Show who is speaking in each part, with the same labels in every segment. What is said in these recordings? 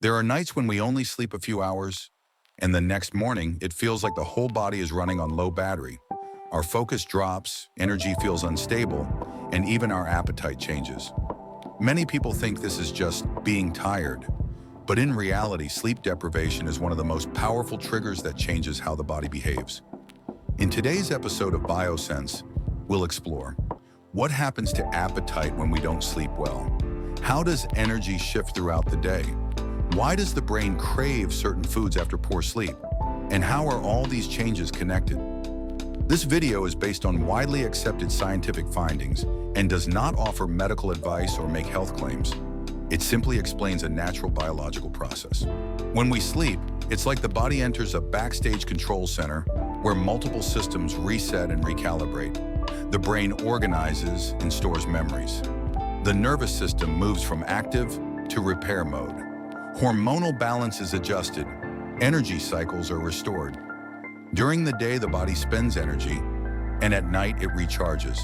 Speaker 1: There are nights when we only sleep a few hours, and the next morning it feels like the whole body is running on low battery. Our focus drops, energy feels unstable, and even our appetite changes. Many people think this is just being tired, but in reality, sleep deprivation is one of the most powerful triggers that changes how the body behaves. In today's episode of BioSense, we'll explore what happens to appetite when we don't sleep well. How does energy shift throughout the day? Why does the brain crave certain foods after poor sleep? And how are all these changes connected? This video is based on widely accepted scientific findings and does not offer medical advice or make health claims. It simply explains a natural biological process. When we sleep, it's like the body enters a backstage control center where multiple systems reset and recalibrate. The brain organizes and stores memories. The nervous system moves from active to repair mode. Hormonal balance is adjusted. Energy cycles are restored. During the day, the body spends energy, and at night it recharges.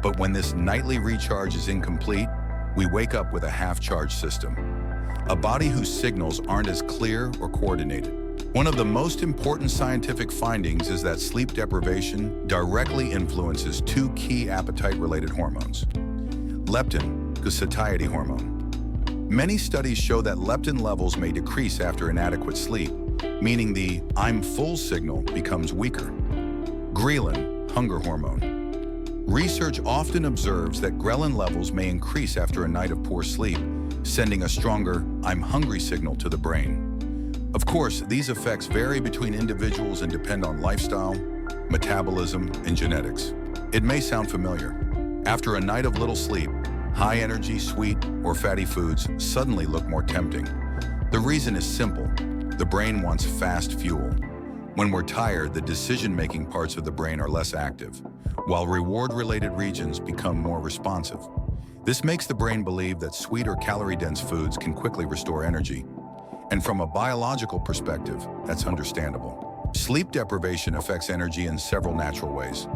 Speaker 1: But when this nightly recharge is incomplete, we wake up with a half-charged system, a body whose signals aren't as clear or coordinated. One of the most important scientific findings is that sleep deprivation directly influences two key appetite-related hormones: leptin, the satiety hormone. Many studies show that leptin levels may decrease after inadequate sleep, meaning the "I'm full" signal becomes weaker. Ghrelin, hunger hormone. Research often observes that ghrelin levels may increase after a night of poor sleep, sending a stronger "I'm hungry" signal to the brain. Of course, these effects vary between individuals and depend on lifestyle, metabolism, and genetics. It may sound familiar. After a night of little sleep, high-energy, sweet, or fatty foods suddenly look more tempting. The reason is simple. The brain wants fast fuel. When we're tired, the decision-making parts of the brain are less active, while reward-related regions become more responsive. This makes the brain believe that sweet or calorie-dense foods can quickly restore energy. And from a biological perspective, that's understandable. Sleep deprivation affects energy in several natural ways.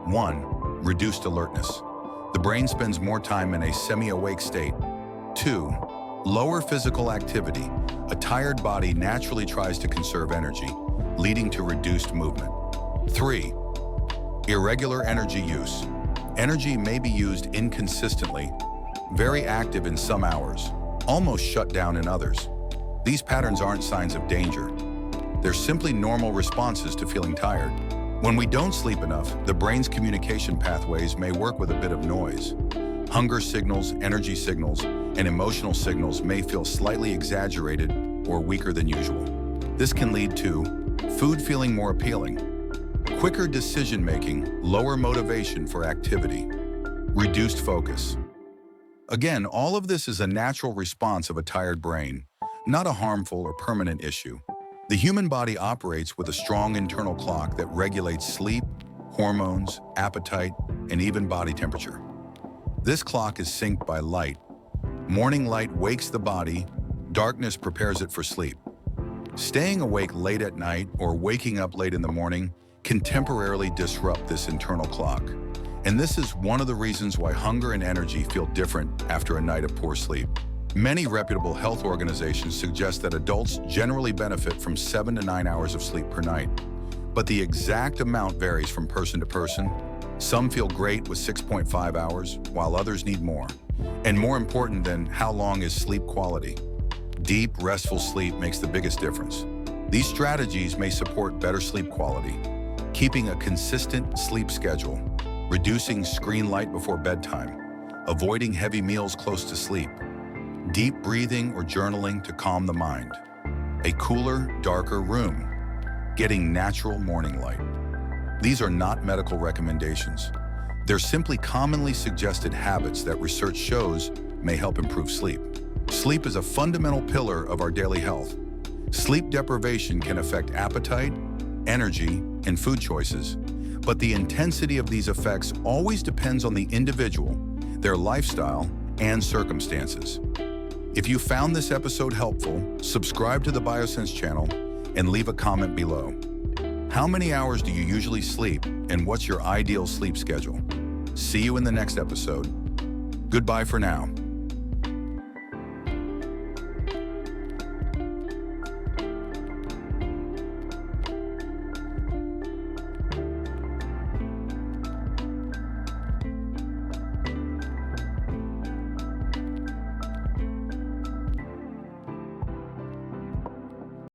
Speaker 1: 1. Reduced alertness. The brain spends more time in a semi-awake state. 2. Lower physical activity. A tired body naturally tries to conserve energy, leading to reduced movement. 3. Irregular energy use. Energy may be used inconsistently, very active in some hours, almost shut down in others. These patterns aren't signs of danger. They're simply normal responses to feeling tired. When we don't sleep enough, the brain's communication pathways may work with a bit of noise. Hunger signals, energy signals, and emotional signals may feel slightly exaggerated or weaker than usual. This can lead to food feeling more appealing, quicker decision-making, lower motivation for activity, reduced focus. Again, all of this is a natural response of a tired brain, not a harmful or permanent issue. The human body operates with a strong internal clock that regulates sleep, hormones, appetite, and even body temperature. This clock is synced by light. Morning light wakes the body, darkness prepares it for sleep. Staying awake late at night or waking up late in the morning can temporarily disrupt this internal clock. And this is one of the reasons why hunger and energy feel different after a night of poor sleep. Many reputable health organizations suggest that adults generally benefit from 7 to 9 hours of sleep per night. But the exact amount varies from person to person. Some feel great with 6.5 hours, while others need more. And more important than how long is sleep quality, deep, restful sleep makes the biggest difference. These strategies may support better sleep quality, keeping a consistent sleep schedule, reducing screen light before bedtime, avoiding heavy meals close to sleep, deep breathing or journaling to calm the mind, a cooler, darker room, getting natural morning light. These are not medical recommendations. They're simply commonly suggested habits that research shows may help improve sleep. Sleep is a fundamental pillar of our daily health. Sleep deprivation can affect appetite, energy, and food choices, but the intensity of these effects always depends on the individual, their lifestyle, and circumstances. If you found this episode helpful, subscribe to the BioSense channel and leave a comment below. How many hours do you usually sleep, and what's your ideal sleep schedule? See you in the next episode. Goodbye for now.